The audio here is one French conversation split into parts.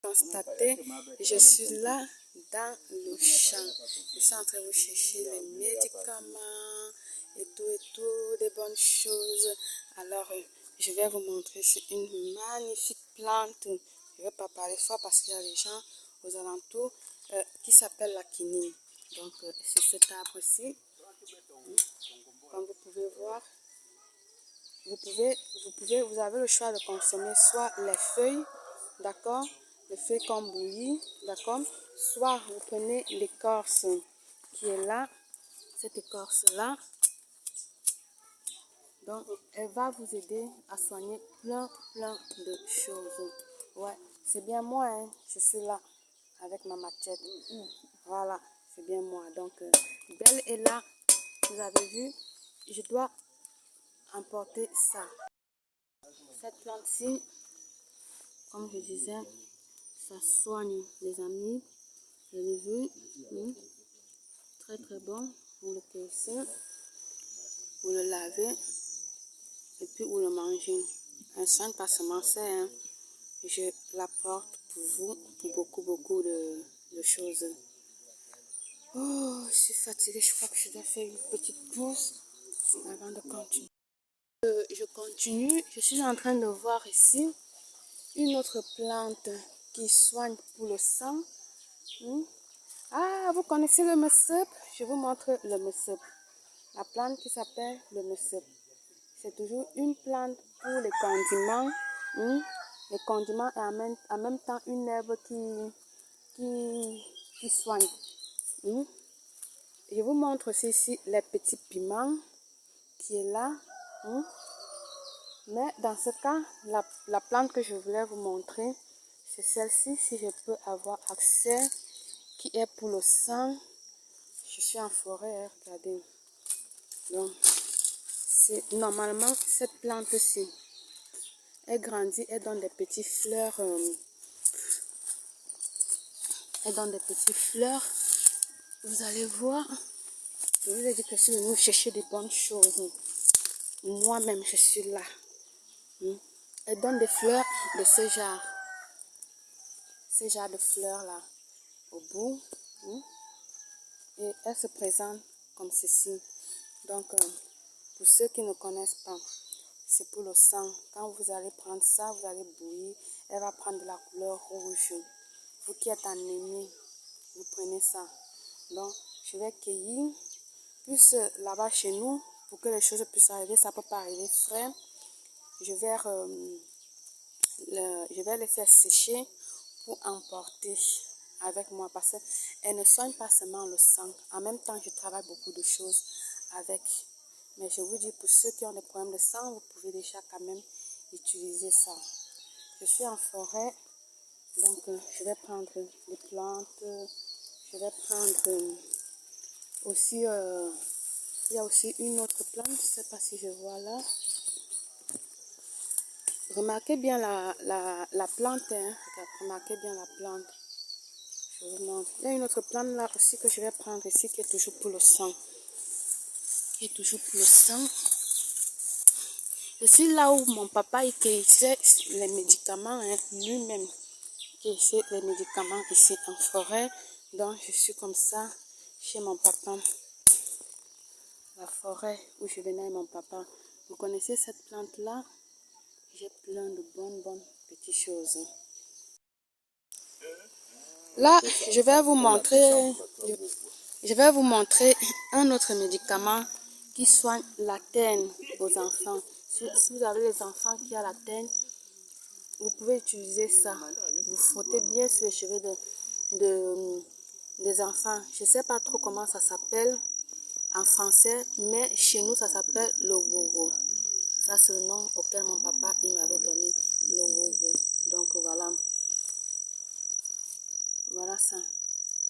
constater, je suis là dans le champ. Je suis en train de vous chercher les médicaments et tout, des bonnes choses. Alors, je vais vous montrer, c'est une magnifique plante. Je ne vais pas parler fort parce qu'il y a des gens aux alentours qui s'appellent la quinine. Donc, c'est cet arbre-ci. Comme vous pouvez voir, vous avez le choix de consommer soit les feuilles, d'accord, les feuilles comme bouillies, d'accord, soit vous prenez l'écorce qui est là, cette écorce-là. Donc, elle va vous aider à soigner plein de choses. Ouais, c'est bien moi, hein, je suis là avec ma machette. Voilà, c'est bien moi. Donc, Belle est là, vous avez vu, je dois emporter ça. Cette plante-ci, comme je disais, ça soigne les amis. Vous avez vu, très bon. Vous le cueillez, vous le lavez et puis vous le mangez. Un soin pas seulement ça, hein. Je l'apporte pour vous pour beaucoup de choses. Oh, je suis fatiguée, je crois que je dois faire une petite pause avant de continuer. Je continue, je suis en train de voir ici une autre plante qui soigne pour le sang. Ah, vous connaissez le messep? Je vous montre le messep. La plante qui s'appelle le messep. C'est toujours une plante pour les condiments. Les condiments et en même temps une herbe qui soigne. Je vous montre aussi ici les petits piments qui est là. Mais dans ce cas, la plante que je voulais vous montrer, c'est celle-ci, si je peux avoir accès, qui est pour le sang. Je suis en forêt, hein, regardez. Donc, c'est normalement cette plante-ci. Elle grandit, elle donne des petites fleurs. Elle donne des petites fleurs. Vous allez voir. Je vous ai dit que si vous cherchez des bonnes choses, moi-même, je suis là. Elle donne des fleurs de ce genre. Ce genre de fleurs-là. Au bout. Et elle se présente comme ceci. Donc, pour ceux qui ne connaissent pas, c'est pour le sang. Quand vous allez prendre ça, vous allez bouillir. Elle va prendre de la couleur rouge. Vous qui êtes anémie, vous prenez ça. Donc, je vais cueillir. Plus là-bas chez nous, pour que les choses puissent arriver, ça ne peut pas arriver frais. Je vais les faire sécher pour emporter avec moi. Parce qu'elle ne soigne pas seulement le sang. En même temps, je travaille beaucoup de choses avec. Mais je vous dis, pour ceux qui ont des problèmes de sang, vous pouvez déjà quand même utiliser ça. Je suis en forêt, donc je vais prendre des plantes. Je vais prendre aussi, il y a aussi une autre plante, je ne sais pas si je vois là. Remarquez bien la plante, hein. Remarquez bien la plante. Je vous montre. Il y a une autre plante là aussi que je vais prendre ici qui est toujours pour le sang. Qui est toujours pour le sang. Je suis là où mon papa il cueillait les médicaments, hein, lui-même. Cueillait les médicaments ici en forêt. Donc je suis comme ça chez mon papa. La forêt où je venais avec mon papa. Vous connaissez cette plante là? J'ai plein de bonnes petites choses. Là, je vais vous montrer un autre médicament qui soigne la teigne aux enfants. Si vous avez des enfants qui ont la teigne, vous pouvez utiliser ça. Vous frottez bien sur les cheveux des enfants. Je ne sais pas trop comment ça s'appelle en français, mais chez nous, ça s'appelle le wowo. Ça, c'est le nom auquel mon papa il m'avait donné, le wowo. Donc, voilà. Voilà ça.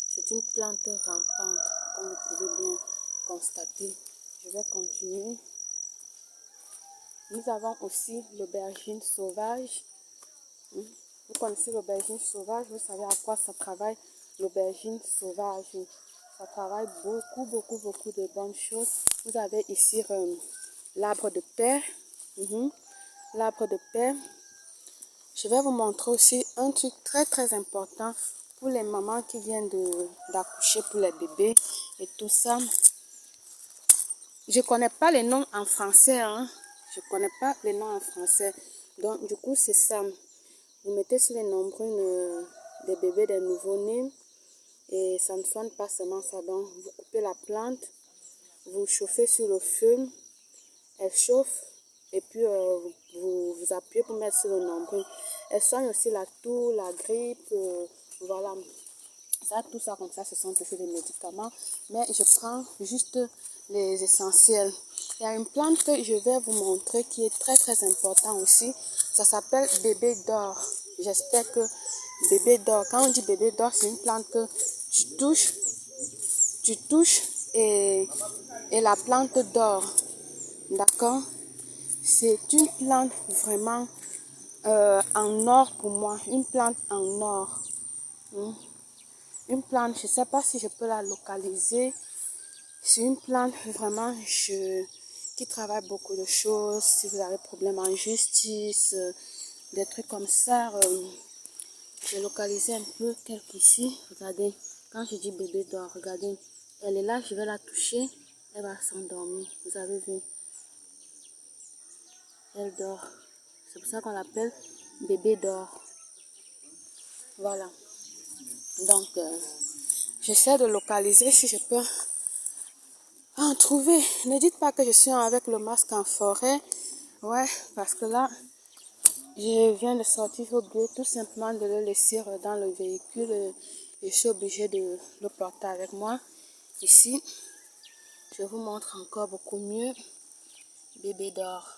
C'est une plante rampante, comme vous pouvez bien constater. Je vais continuer. Nous avons aussi l'aubergine sauvage. Vous connaissez l'aubergine sauvage, vous savez à quoi ça travaille l'aubergine sauvage. Ça travaille beaucoup de bonnes choses. Vous avez ici l'arbre de paix. L'arbre de paix. Je vais vous montrer aussi un truc très très important pour les mamans qui viennent d'accoucher pour les bébés et tout ça. Je connais pas les noms en français, hein. Je connais pas les noms en français. Donc, du coup, c'est ça. Vous mettez sur les nombrils des bébés, des nouveau-nés. Et ça ne soigne pas seulement ça. Donc, vous coupez la plante. Vous chauffez sur le feu. Elle chauffe. Et puis, vous appuyez pour mettre sur le nombril. Elle soigne aussi la toux, la grippe. Voilà. Ça, tout ça comme ça, ce sont toujours des médicaments. Mais je prends juste les essentiels. Il y a une plante que je vais vous montrer qui est très très important aussi. Ça s'appelle bébé d'or. J'espère que bébé d'or, quand on dit bébé d'or, c'est une plante que tu touches et la plante dort. D'accord? C'est une plante vraiment en or pour moi. Une plante en or. Une plante, je ne sais pas si je peux la localiser. C'est une plante vraiment qui travaille beaucoup de choses. Si vous avez problème en justice, des trucs comme ça, j'ai localisé un peu quelques ici. Regardez, quand je dis bébé d'or, regardez, elle est là, je vais la toucher, elle va s'endormir. Vous avez vu? Elle dort. C'est pour ça qu'on l'appelle bébé d'or. Voilà. Donc, j'essaie de localiser si je peux en trouver. Ne dites pas que je suis avec le masque en forêt. Ouais, parce que là, je viens de sortir, j'ai oublié tout simplement de le laisser dans le véhicule. Je suis obligée de le porter avec moi. Ici, je vous montre encore beaucoup mieux. Bébé d'or.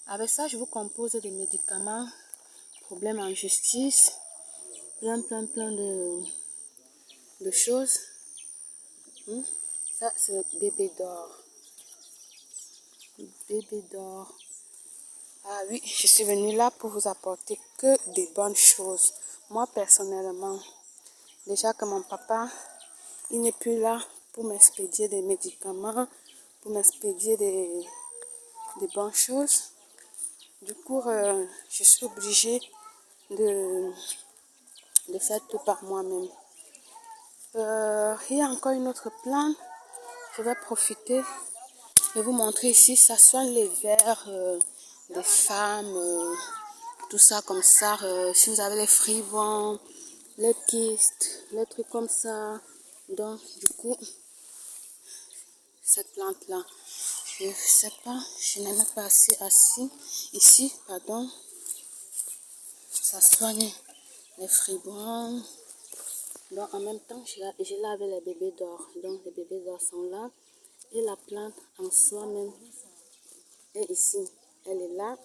Avec ça, je vous compose des médicaments. Problème en justice. Plein de choses. Ça, c'est le bébé d'or. Bébé d'or. Ah oui, je suis venue là pour vous apporter que des bonnes choses. Moi, personnellement, déjà que mon papa, il n'est plus là pour m'expédier des médicaments, pour m'expédier des bonnes choses. Du coup, je suis obligée de faire tout par moi-même. Il y a encore une autre plante. Je vais profiter de vous montrer ici. Ça soigne les vers des femmes, tout ça comme ça. Si vous avez les fribons, les kystes, les trucs comme ça. Donc, du coup, cette plante-là, je ne sais pas, je n'en ai pas assez assis. Ici, pardon, ça soigne les fribons. Donc, en même temps, je lave les bébés d'or. Donc, les bébés d'or sont là. Et la plante en soi-même est ici. Elle est là.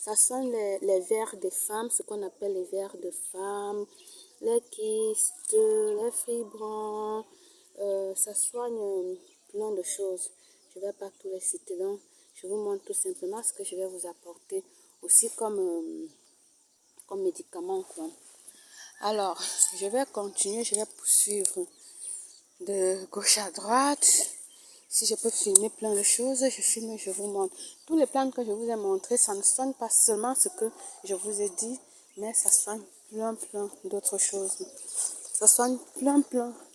Ça soigne les vers des femmes, ce qu'on appelle les vers de femmes, les kystes, les fibrons. Ça soigne plein de choses. Je ne vais pas tous les citer. Donc, je vous montre tout simplement ce que je vais vous apporter aussi comme médicament, quoi. Alors, je vais continuer, je vais poursuivre de gauche à droite. Si je peux filmer plein de choses, je filme, je vous montre. Tous les plantes que je vous ai montrées, ça ne soigne pas seulement ce que je vous ai dit, mais ça soigne plein d'autres choses. Ça soigne plein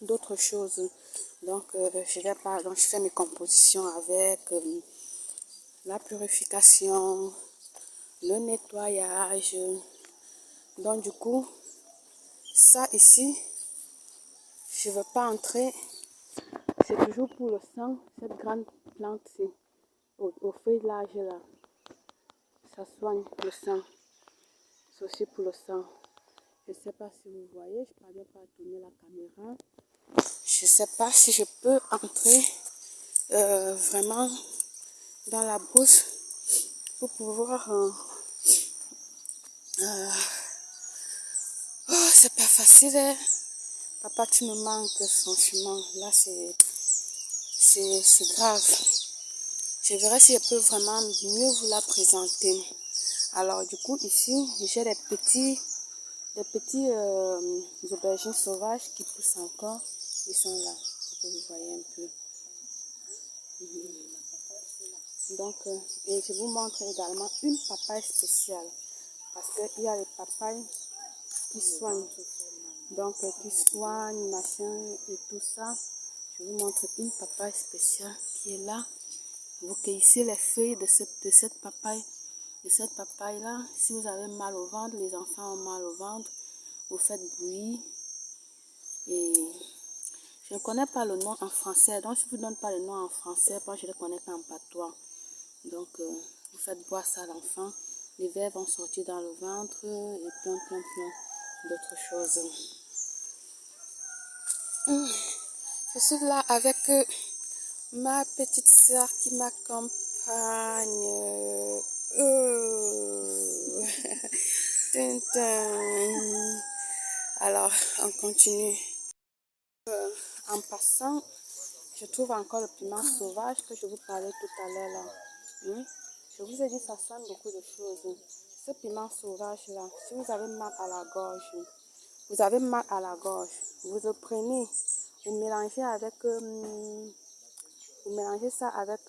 d'autres choses. Donc, je fais mes compositions avec la purification, le nettoyage. Donc, du coup, ça ici, je ne veux pas entrer. C'est toujours pour le sang, cette grande plante-ci, au feuillage là. Ça soigne le sang. C'est aussi pour le sang. Je ne sais pas si vous voyez, je ne parviens pas à tourner la caméra. Je ne sais pas si je peux entrer vraiment dans la brousse pour pouvoir... Oh, c'est pas facile, hein? Papa, tu me manques, franchement. Là, c'est grave. Je verrai si je peux vraiment mieux vous la présenter. Alors, du coup, ici, j'ai des petits aubergines sauvages qui poussent encore. Ils sont là, pour que vous voyez un peu. Donc, et je vous montre également une papaye spéciale. Parce qu'il y a les papayes qui soignent. Donc, qui soignent, machin et tout ça. Je vous montre une papaye spéciale qui est là. Vous cueillissez les feuilles de cette papaye. De cette papaye-là, si vous avez mal au ventre, les enfants ont mal au ventre, vous faites bouillir. Et je ne connais pas le nom en français. Donc, si je ne vous donne pas le nom en français, moi, je le connais qu'en patois. Donc, vous faites boire ça à l'enfant. Les vers vont sortir dans le ventre et plein d'autres choses. Je suis là avec ma petite soeur qui m'accompagne. Alors, on continue. En passant, je trouve encore le piment sauvage que je vous parlais tout à l'heure là. Je vous ai dit, ça soigne beaucoup de choses. Ce piment sauvage là, si vous avez mal à la gorge, vous le prenez, vous mélangez avec, vous mélangez ça avec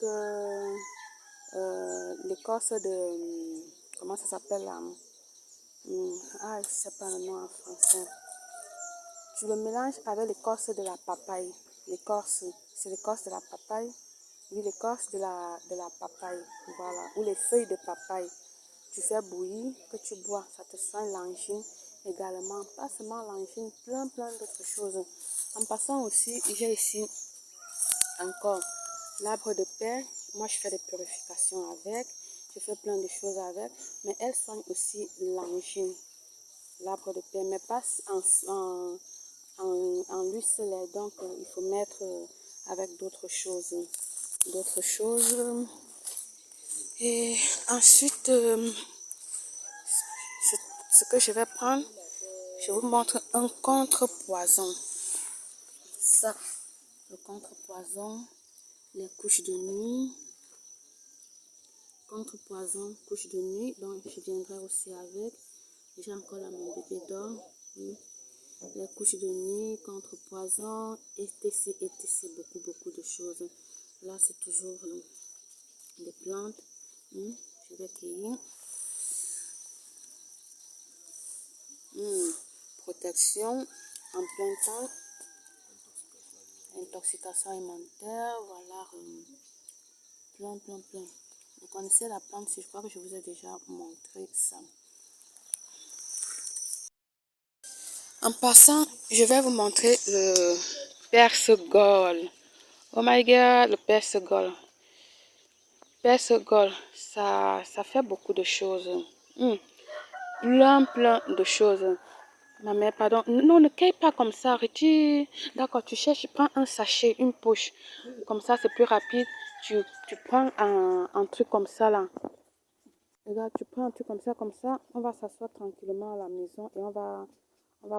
l'écorce de, comment ça s'appelle là? Je sais pas le nom en français. Tu le mélanges avec l'écorce de la papaye. L'écorce, c'est l'écorce de la papaye. Oui, l'écorce de la papaye. Voilà. Ou les feuilles de papaye. Tu fais bouillir, que tu bois. Ça te soigne l'angine également. Pas seulement l'angine, plein d'autres choses. En passant aussi, j'ai ici encore l'arbre de paix. Moi, je fais des purifications avec. Je fais plein de choses avec. Mais elle soigne aussi l'angine. L'arbre de paix, mais pas en lui seul. Donc, il faut mettre avec d'autres choses. Et ensuite, ce que je vais prendre, je vous montre un contrepoison. Ça, le contrepoison, les couches de nuit. Contrepoison, couches de nuit. Donc, je viendrai aussi avec. J'ai encore là mon bébé d'or. Les couches de nuit, contrepoison, etc. Beaucoup de choses. Là, c'est toujours des plantes. Je vais cueillir. Protection en plein temps. Intoxication alimentaire. Voilà. Plein. Vous connaissez la plante, je crois que je vous ai déjà montré ça. En passant, je vais vous montrer le persegol. Oh my god, le persegol. Persegol, ça fait beaucoup de choses. Plein de choses. Ma mère, pardon. Non, ne cueille pas comme ça. Retire. D'accord, tu cherches, prends un sachet, une poche. Comme ça, c'est plus rapide. Tu prends un truc comme ça, là. Regarde, tu prends un truc comme ça. On va s'asseoir tranquillement à la maison et on va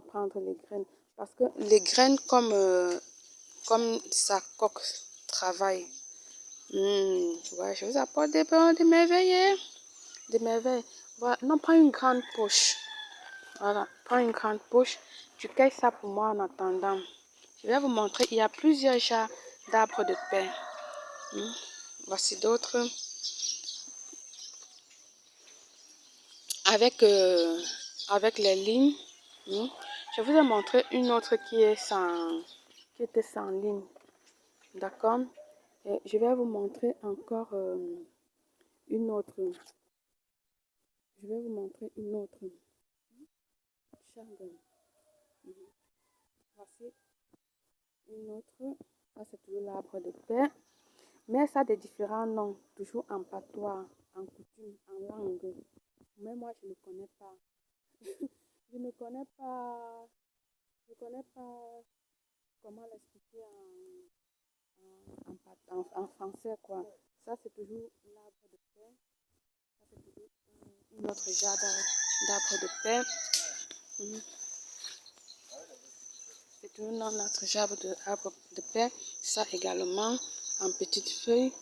prendre les graines. Parce que les graines, comme sa coque travaille. Ouais, je vous apporte des merveilles. Des merveilles. Voilà. Non, prends une grande poche. Voilà, prends une grande poche. Tu cueilles ça pour moi en attendant. Je vais vous montrer. Il y a plusieurs genres d'arbres de paix. Voici d'autres. Avec les lignes. Je vous ai montré une autre qui était sans ligne. D'accord? Et je vais vous montrer encore une autre. Je vais vous montrer une autre. Voici une autre. Ça, c'est toujours l'arbre de paix. Mais ça a des différents noms. Toujours en patois, en coutume, en langue. Mais moi, je ne connais pas. Je ne connais pas comment l'expliquer en français, quoi. Ça, c'est toujours l'arbre de paix. Ça, c'est toujours une autre genre d'arbre de paix. C'est toujours notre genre d'arbre de paix. Ça également, en petites feuilles.